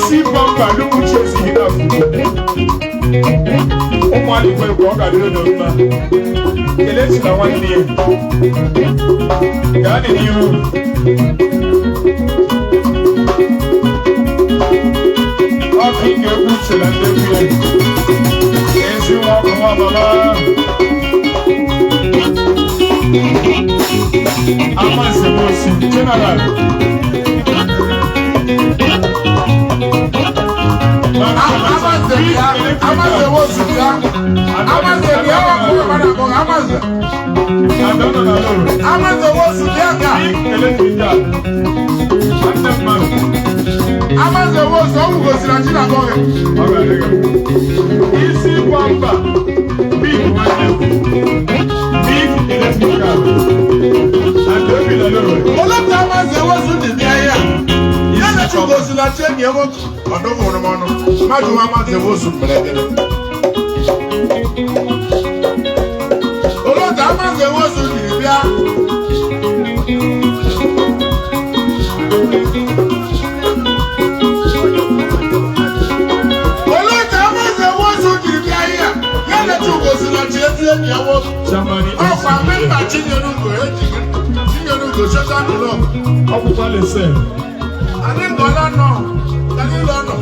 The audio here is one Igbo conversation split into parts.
isi bamba Egwu Uche si gị n'afọ ụmụ alikwe bụ ọ ga-adịrị n'ọma Kelechi na nwanne ya gaa dị n'ihu ọkụ ike Egwu Uche na ndị nwunye ezi nwa Oku Nwamma Amanse Mosi General Amanse Mosi ya Amanse ya Amanse Mosi ya ka Amanse Mosi o gosiri achi na boge isi kwamba big one big electrical and baby la loro olóòtú Amanse Mosi di bí ayé yẹn tí gosiri achi ẹni ẹwọ ọdún fún ọmọ májú Amanse Mosi pẹlẹgẹlẹ olóòtú Amanse Mosi di bí a. Chamani ọkwa mẹ́ta Chinyerugo Chinyerugo social club ọkpụkpa lese anyị ngọla nọ dalilo nọ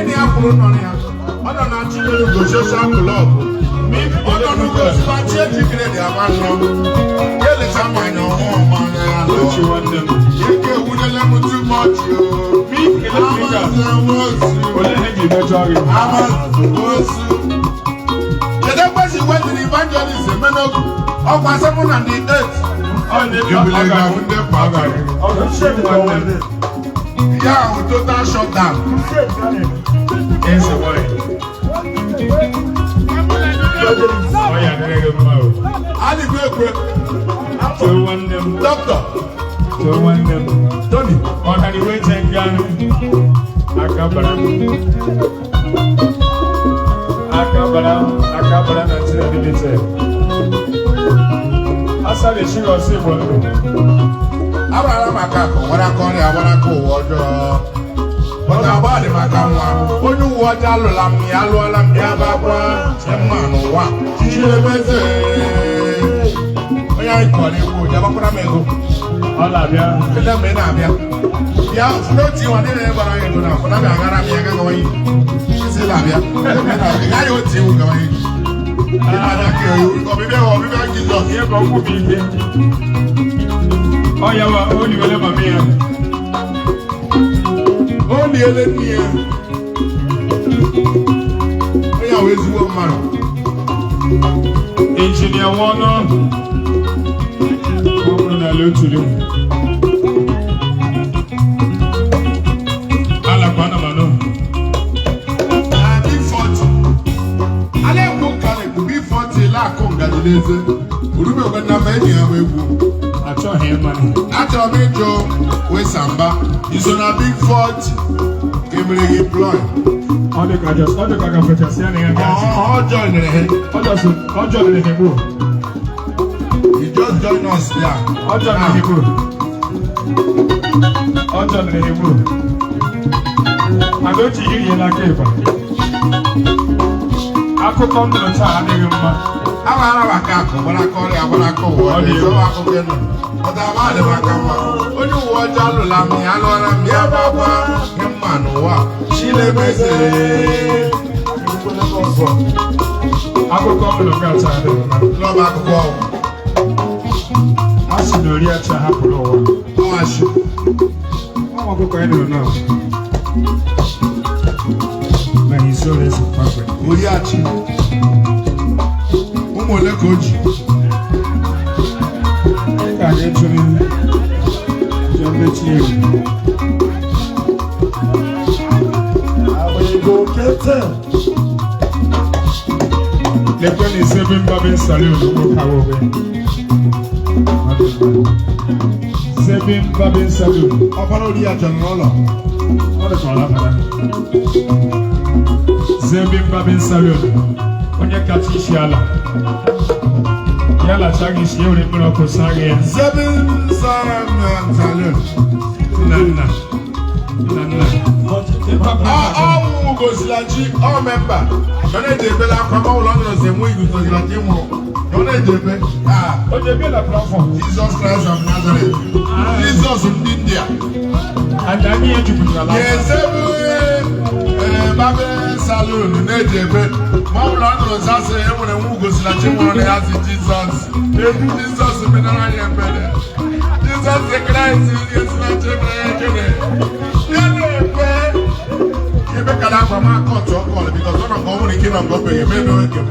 ndị ya kwuru nọ ya ọ nọ na Chinyerugo social club ọ nọ n'ugo sipachi ejigire dị ama nọ ya eleta mmanya ọhụụ mmanya ya lọ ike ewunyela m too much Amanse Mosi Amanse Mosi whether evangelist Emenogu or someone on the earth. You believe that with the power? Yeah, with total shutdown. Yes, why? Oh, yeah, there you go. Ali Gwekwe. So one them. Doctor. So one them. Tony. On the way to Ghana. Akabara na tira dibite. Asa le shi go si bolu. Abara makako, wara kori abara ko wojo. Bota abade makamwa. Onu woja lo la mi alo ala mi abakwa. Emma no wa. Chile beze. Oya ikore wo, jaba kura mego. Ola bia. Ele me na bia. Ya floti wa ni le bara yego na. Funa ga ngara mi ga go yi. Labia. Guy you think we going? I Jesus. Here go ku bi. Oh yeah, wa only wele mama ya. Only ele ni. Oya we zu o maro. Engineer wono. Ko na lo tulu. Ala kwana mano. Urube ogana meni amegwu Achọghị mani. Achọrọ m ịjụ Wesamba iso na Big 40 kemere gị ploy. Ọ dị ka kachasị ya na ya gaasị. Ọ joinere he. Ọ joinere he gboo. He just join us there. Ọ joinere he gboo. Mana o ji iri ya n'aka ịba. Akụkọ ndụ taa adịghị mma. Abara makako, abara ko wo. So akụkọ nọ. Ọta abade makama. Onye uwe ọjọọ alụla m ya alụọla m ya baba mma n'ụwa. Chilebeze. Akụkọ ndụ taa adịghị mma. Lọba akụkọ ọgwụ. A sị na ori acha hapụrụ ụwa. Ọwashi. Ọmụ akụkọ ya nụrụ na. Ma his soul is perfect. Oriachi. Ụmụ ole ka o ji? Ka anyị chụrụ mmechi egwu. Agba kete. Lekwe na isebe mbabe saloon ụka wobe. Sebe mbabe saloon. Ọbara Oriachi n'ụlọ. Ọ dị ka ọ labara. Sebe mbabe saloon. Onye kacha isi ala. Yala chagi isi ewere mkpụrụ ọkụ saa ya. Seven Sarah Salon. Nna. ọnwụ gosilachi ọ memba ọ na-edebela akwa ma ụlọ nọrọ se nwe iguzosilachi nwụrụ ọ na-edebe Jesus Christ of Nazareth Jesus ndị India ga-ezebu babe salon na-edebe ma ọ bụla ọ nọrọ sasị enwere nwe ugosilachi nwụrụ na ya si Jesus menara anya mbere Jesus Christ gosilachi mere ya ekele ya na-ekwe ebe kada akwa ma kọtụ ọkọlụ because ọ nọ ka ọ nwere ike nọ nke obenye mebe oke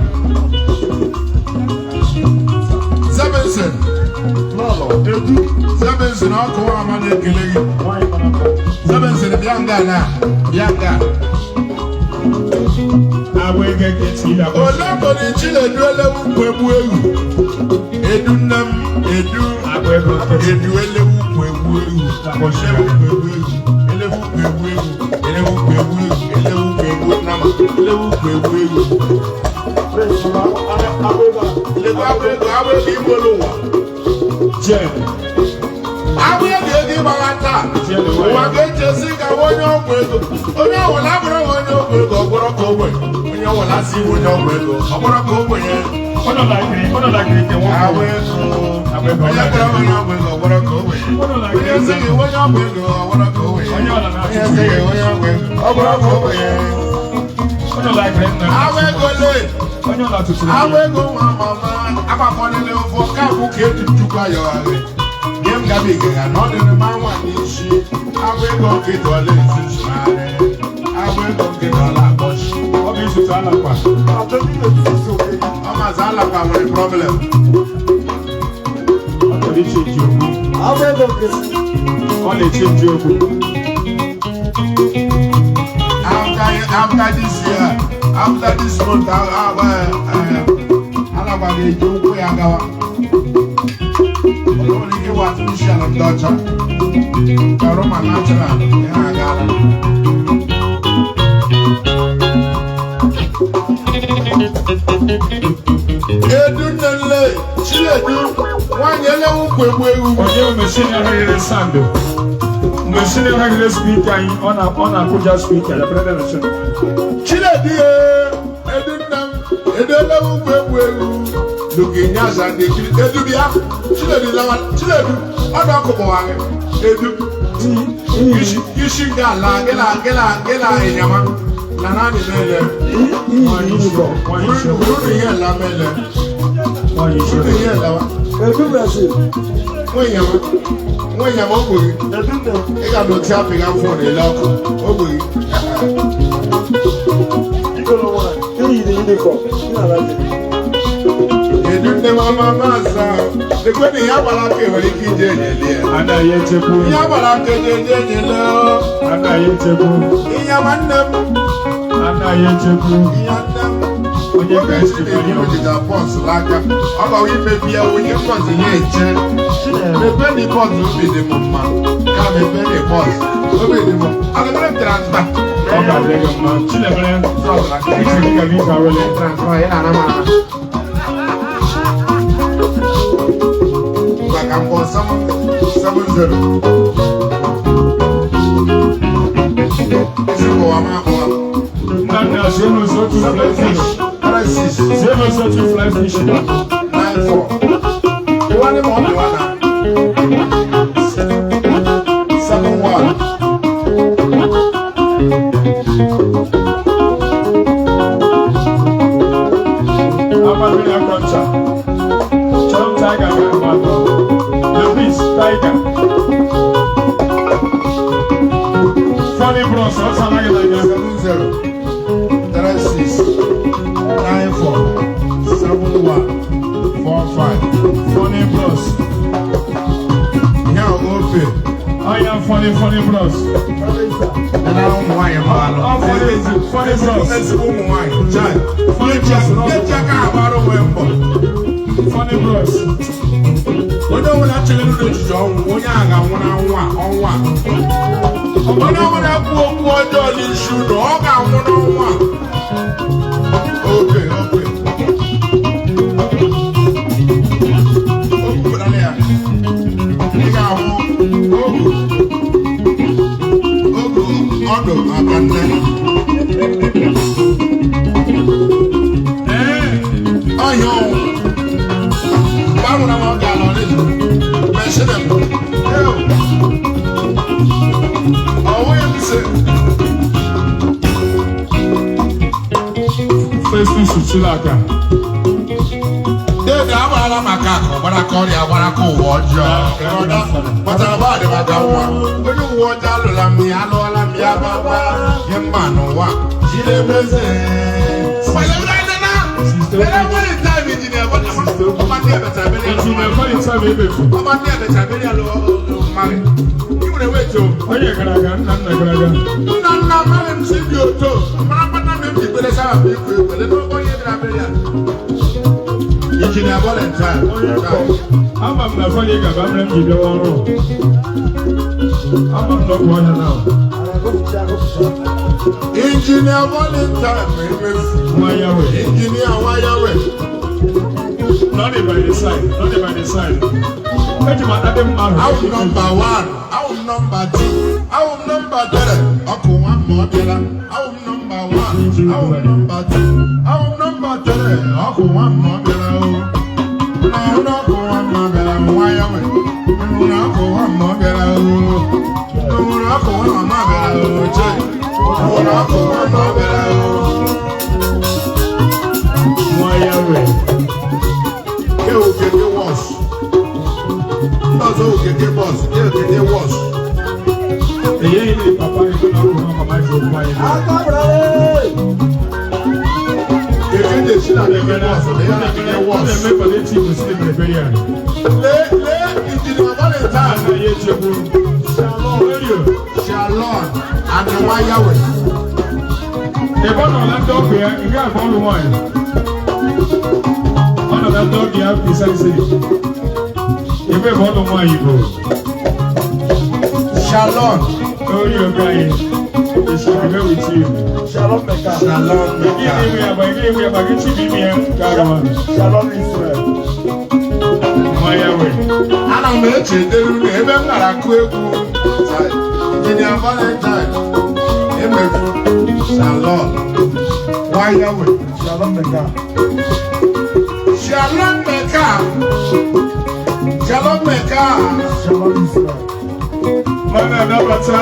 Sebensin Sebensin ọkụ nwa ama na-ekele gị Sebensin bịa nga na bịa nga olebodi Chinedu elewu ukwu egbu ewu edu nne m edu elewu ukwu egbu ewu elewu ukwu egbu ewu elewu ukwu egbu ewu elewu ukwu egbu ewu elewu ukwu egbu nna m elewu ukwu egbu ewu Abụghị Igbo n'ụwa abụghị ego ịgbagha taa ụwa ga-echezi ka onye ọgwụ ego onye ọwụla abụrụ onye ọgwụ ego ọgbọrọ ka ogbenye onye ọwụla si onye ọgwụ ego ọgbọrọ ka ogbenye onye kpọrọ onye ọgwụ ego ọgbọrọ ka ogbenye onye ezighị onye ọgwụ ego ọgbọrọ ka ogbenye onye ezighị onye ọgwụ ego ọgbọrọ ka ogbenye awa ego nwa mama agbakọlele ofu ọka abụ ka etutukwa ya ọgharị nye m gabiga ya na ọ dịrị ma nwa n'isi awa ego nkịta ọla ezichigharị awa ego nkịta ọla akpọchi ọ bụ izutu alakwa ọ mazi alakwa nwere problem ọ na-echenji okwu after this year, after this month, Alaba ga-eji ụkwụ ya gawa. Ọ nwere ike ịwa artificial ndị ọcha. Ka Roma natural ya agala. Edu nnele, Chinedu, nwanyị elewu ukwu egbu ewu. Onye machine ahịrị sando. Machine ahịrị speaker anyị ọ na-akụja speaker ya brother machine. Chinedu edu nnem edu elewu ukwu egbu ewu. Lugi nyaza ndekiri edu bịa. Chinedu ọdụ ọkụ gbọwara edu. Isi nke ala gịla ịnyama na naanị mele. Bụrụ ihe ala mele. Bụrụ ihe alawa. Nwe nyama ogbogi. Ị ga n'oti apịga fon ele ọkụ ogbogi. Edu nne mama maza ekwe na ihe agbara aka nwere ike ije enyele ya. Anaghị echekwu. Ihe agbara aka eje enyele o. Anaghị echekwu. Ihe nwanne m. Anaghị echekwu. Ihe nne m. Onye ga-esi na-eji ojija pọsụ n'aka ọ gawa imebi ya onye pọsụ ya eche mepe na pọsụ obi dị m mma ka mepe na pọsụ obi dị m agagara m transfa ọ ga-adị gị mma Chinemere isi ka gị ga-awele transfa ya na anam ana maka mbọ 7-0 isi ụwa ma akpọwa nna zero so to fly fish zero so to fly fish 9-4 iwane ma ọ dị wana 7-1 Abadwe Akoncha Chom Tiger ga-agba Lewis Tiger Funny Bros ọ sara gị na 7-0 3-6-9-4-7-1-4-5 Funny Bros Here we go. I am Funny Bros And I don't know why you're Funny Bros Let's go, why? Child. Funny Bros Let's check out about a wembo. Funny Bros We don't want to tell you the job. We are going on one. We don't want to put water on the shoe. Dog, I want on one. Okay. Put on there. You got one. Oku Nwamma Festus Chilaka. Dede amara maka akụ gbara ka ọrịa gbara ka ụwa ọjọọ. Kpatara ba dị maka nwa. Onye uwe ọjọọ alụla m ya alụọla m ya gbagba. Nye mma n'ụwa. Chidemeze. Engineer Valentine. I'm not going to give you one. I'm not going now. Engineer Valentine. Engineer Wayawe. Not by the side. Not by the side. Our number one. Our number two. Our number three. Oku Nwamma. Our number one. Our number two. Our number three. Oku Nwamma. Oku Nwamma. Wayawe. Oku Nwamma. Oku Nwamma. Oku Wayawe. Okeke wash. That's Okeke boss. Okeke wash. Èyí ni papa ìlú náà kò máa máa jọ fún ayé. Keke de ṣí náà Okeke boss. Èyí ni Okeke wash. Ọ̀dẹ̀ mẹ́fà lé tí mo sì lè bẹ̀rẹ̀ yà. Lé ìjìnlẹ̀ Valentine. Àná yé ṣe kú. Shalom and Wayawe. Ìbọn náà látọ̀ pé ìgbà àgbọ̀n ló wọ̀nyí. Ọ̀nà látọ̀ kì í á fi sẹ́sẹ̀. Ìgbà ìbọn ló wọ̀nyí bò. Shalom. Orí ọ̀gá yẹn. Ìṣèjọba with you. Shalom Mecca. Shalom Mecca. Ilé ìwé àbá kí tí bí mi ẹ̀ káàrọ̀. Shalom Israel. Wayawe. Ana m eche delu ebe m gara kụ egwu. Engineer Valentine. Emefu. Shalom. Wayawe. Shalom Mecca. Shalom Mecca. Shalom Mecca. Shalom Israel. Mana Nabata,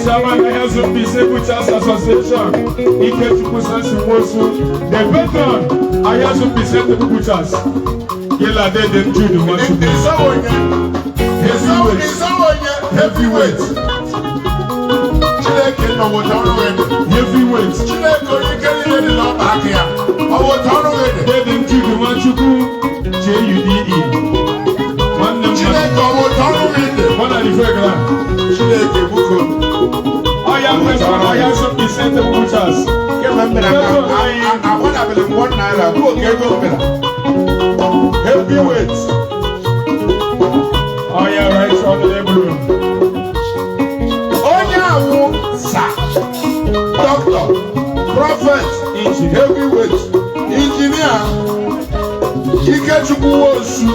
Shaman Ayazu Pisebuchas Association, Ikechukwu Sansi Wosu, the veteran Ayazu Pisebuchas, Yela de Jude Wasu. Heavyweight. Chineke no wotoro wede. Heavyweight. Chineke onikele ni lo bakia. O wotoro wede. De Jude Wasu, JUDE. Chineke o wotoro wede. What are the figure? Chineke buko. Ayazu Pisebuchas. Remember I want to be 1 naira. Go get go better. Heavyweight. Oh yeah, right on the level. Onyawo sa. Doctor, prophet, heavyweight, engineer, Ikechukwu Wosu,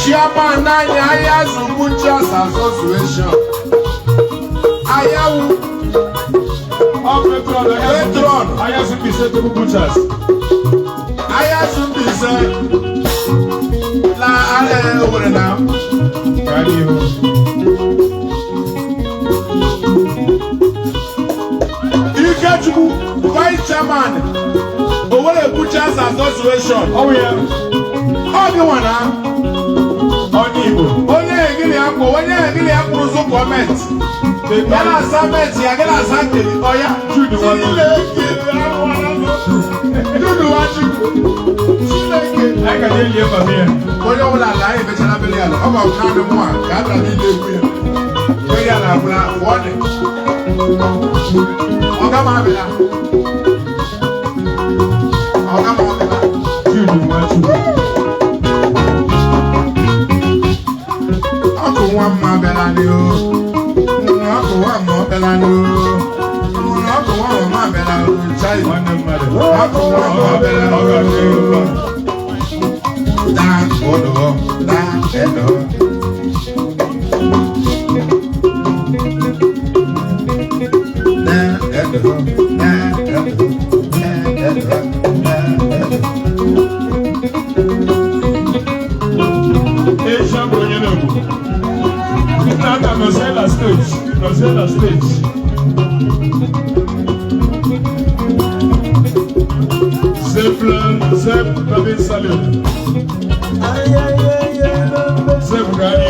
Chairman Ayazu Butchers Association, Ayawu, Patron, Ayazu Pisebuchas. Ayazu Pise, La over now. Ikechukwu, Vice Chairman, Owerri Butchers Association. Oh yeah. Onye wana. Onye Igbo. Onye egili akpụ ụzọ gọọmenti. Yana asamenti ya gana asanteli ọya. Jude Wasu. Jude Wasu. Chineke. I can hear you from here. Onye ọbụla ala anyị emechala beli ala. Ọ bụ naanị mụ a ka a bịara n'ile egwu ya. Beli ala abụla fụọ dị. Ọga m abịala. Ọga m abịala. Jude Wasu. Oku Nwamma abịala ni o. Oku Nwamma abịala ni o. Oku Nwamma abịala o. Chai. One mother. Oku Nwamma abịala o. Da odo da edo. Da edo. Da edo. Da edo. Asian Bonyanobu. Nana Nozella stage. loving salute. Zebugani.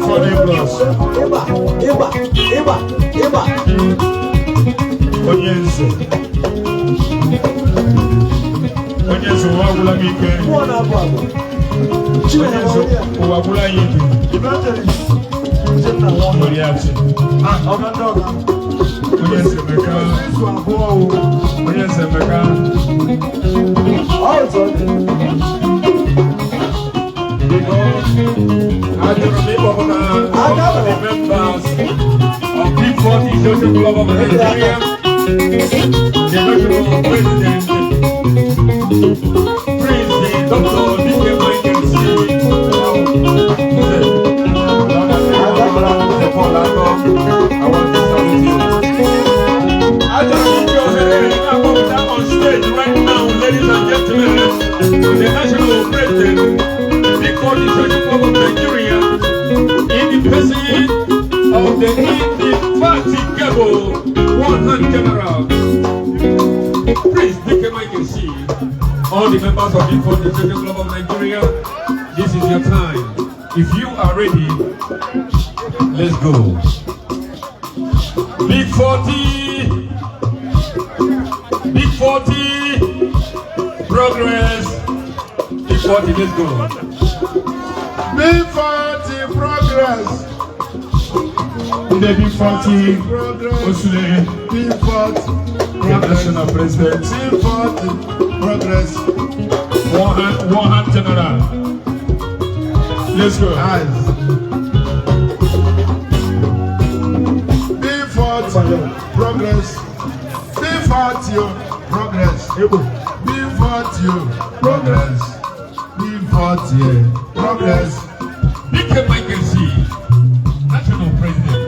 40 plus. Onyense. Onyense wabula mike. Onyense wabula yiki. Moriachi. Onyense meka. Onyense meka. I don't remember the members of Big 40 Social Club of Nigeria. The national president, Prince Dr. D.K. Michael C. I want to salute you. I just want your head on stage right now, ladies and gentlemen, the national president, Big 40 Social Club of Nigeria, in the person of the indefatigable one-hand general, Prince D.K. Michael C. All the members of the 40 Social Club of Nigeria, this is your time. If you are ready, let's go. Big 40, Big 40, progress. Big 40, let's go. Big 40 progress. The Big 40 Osule, Big 40 national president, Big 40 progress. one hand general. Let's go. Eyes. Big 40 progress. Big 40 progress. Big 40 progress. Big 40 progress. D.K. Michael C. National President,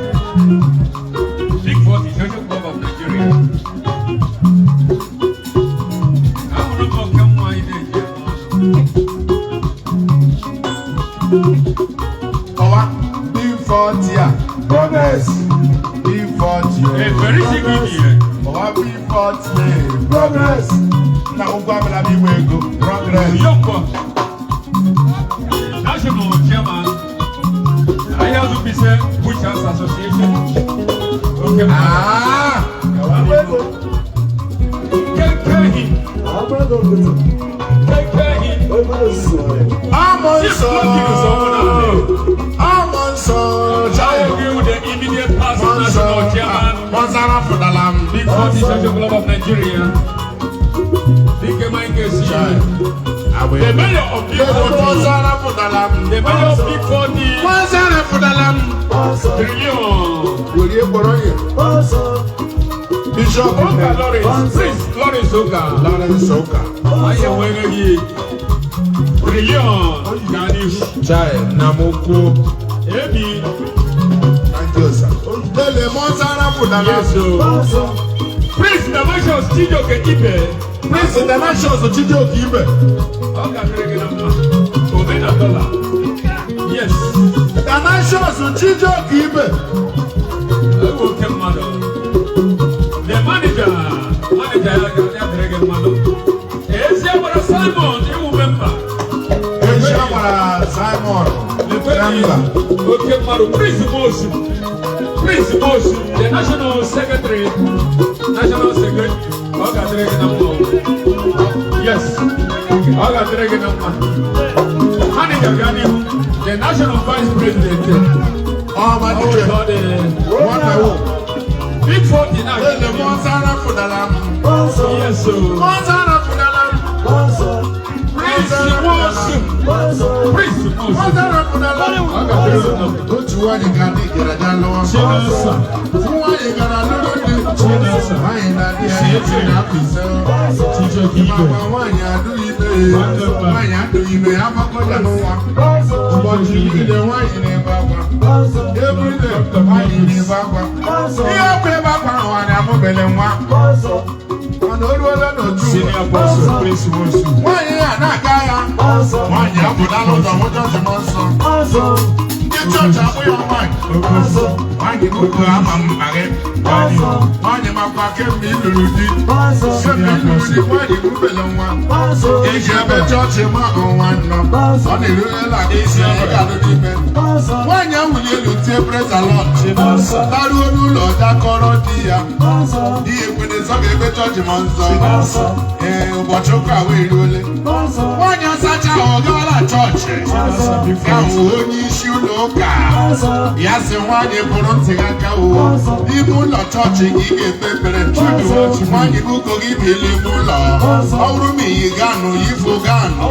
Big 40 Social Club of Nigeria. Big 40 progress. Big 40 Very significant. Big 40 progress. Now we go progress. National Chairman, I have to be said, Butchers Association. Okay. I'm on so. I agree with the immediate past national chairman, Big 40 Social Club of Nigeria, D.K. Michael C. The mayor of Big 40, the mayor of Big 40, Bishop Oka Lawrence, Prince Lawrence Oka, I am wearing you. Trillion, Gani, Chai, Namoko, Ebi, thank you, sir. Prince Damashos Chijoke Ibe, Prince International Chijoke Ibe. Oka Gregenama, Omena Dollar. Yes. International Chijoke Ibe. Okay, madam. The manager, Gregenama. Ezebara Simon, you member. Simon, okay, madam. Prince Mosu, the national secretary, Oka Gregenama. Yes. Oka Gregenama. Manager Gani, the national vice president. Big 40 now. Yes, sir. Prince Senior Apostle Prince Mosu. Why onye chọọchị akpụ ya nwaanyị Oku ama mkpaghe nwaanyị makwa kemgbe ịlụrụ di kemgbe ịlụrụ di nwaanyị bubele nwa iji ebe chọọchị ma ọnwa nnọ ọ na-erurela isi ịgadụ n'ime nwaanyị awụli elu tie praise the Lord laruo n'ụlọ dakọrọ di ya di ekwene zọ ga ebe chọọchị ma nzọ ụbọchị ụka wee ruole nwaanyị ọsacha ọ gaala chọọchị ya hụ onye isi ụlọ ụka ya si nwaanyị bụrụ ntị aka n'ime ụlọ chọọchị gị ga-ekpe ekpere nwaanyị bụko gị bili ime ụlọ ọ bụrụ ma iyi ganụ ifo ganụ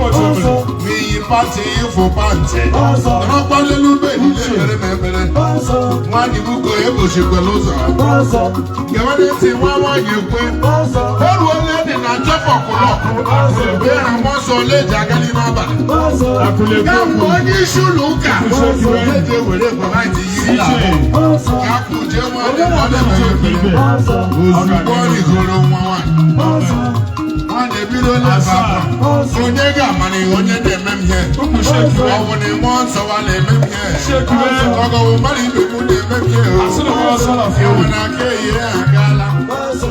ma iyi pati ifo pantị nọrọkwa n'elu ube niile ekpere ma ekpere nwaanyị bụko egbochikwala ụzọ gewere ntị nwa nwaanyị ekwe o ruole dị na jọfọkụlọkụ ebe ha mmụọ nsọ ole ji aga n'ime abalị ga mgbe onye isi ụlọ ụka eji ewere gọnaịtị yiri ka kụjee nwaanyị ọ na-emere ekpere ozugbo ọ rigoro nwa nwaanyị ebidola onye ga-amara ihe onye na-eme m ihe ọ bụ na mmụọ nsọ wa na-eme m ihe ọgọwụ mmadụ ibe m na-eme m ihe ewu na aka ehihie ha agaala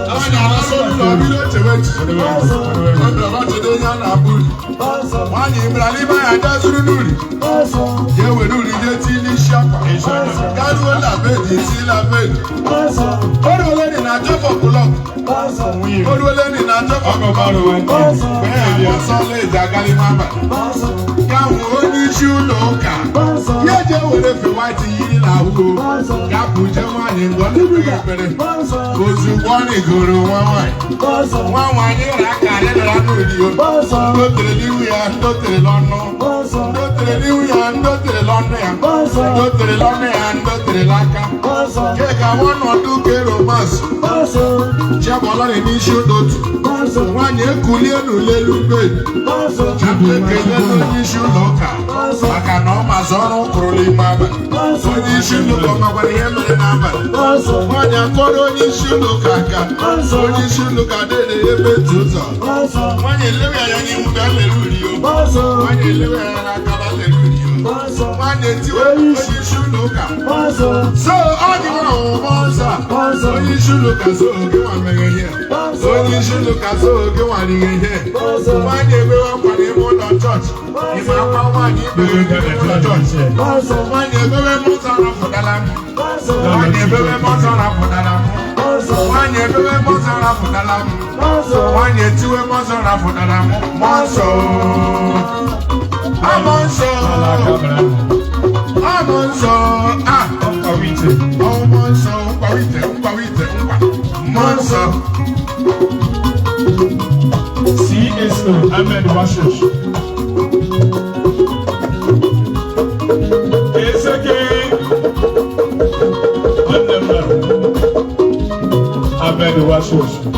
nwaanyị alasụ ụlọ bido chewe ọbịọbachide onye a na-abụ uri nwaanyị bịara n'ime ya dazuru n'uri ya ewere uri jee tii n'isi akwa garuo na bedi isi na bedi o ruole dị na jọfọ klọb o ruole dị na jọfọ ọsọlaeze agalime abalị ya hụ onye isi ụlọ ụka ya je were fe white yiri na ahụ ya bụ je nwaanyị ngọ na-ekpeghị ekpere ozugbo ọ rigoro nwa nwaanyị ra aka adịnara n'olio ndotere n'ihu ya ndotere n'ọnụ ndotere n'ihu ya ndotere n'ọnụ ya ndotere n'ọnụ ya ndotere n'aka ke ka ọnọdụ ke romansị chiagbọlarị n'isi ụdọtu nwaanyị ekulie n'ulelu bedi ekele onye isi ụlọ ụka maka na ọ mazi ọrụ kwụrụ n'ime abalị onye isi ụlọ ụka makwara ihe mere n'abalị nwaanyị akọrọ onye isi ụlọ ụka aka onye isi ụlọ ụka dịrị ebe otu ụzọ nwaanyị elewe anya n'ihu bịa lere urio nwaanyị elewe anya n'aka bịa lere urio nwaanyị etiwe onye isi ụlọ ụka so ọ dị nwa ọmụmụ ọzọ onye isi ụlọ ụka so oge nwa mere ihe onye isi ụlọ ụka so oge nwa riri ihe nwaanyị ebewe akwa n'ime ụlọ chọọchị ime akwa nwaanyị ibere ụlọ chọọchị nwaanyị ebewe mụta rapụtara m nwaanyị ebewe mụta rapụtara m nwaanyị ebewe mụta rapụtara m nwaanyị etiwe mụta rapụtara m mmụọ nsọ amọ nsọ amọ nsọ ọmọ nsọ mkpawite nkwa mmụọ nsọ CSO Ahmed Washish. Ezeke Ahmed Washish.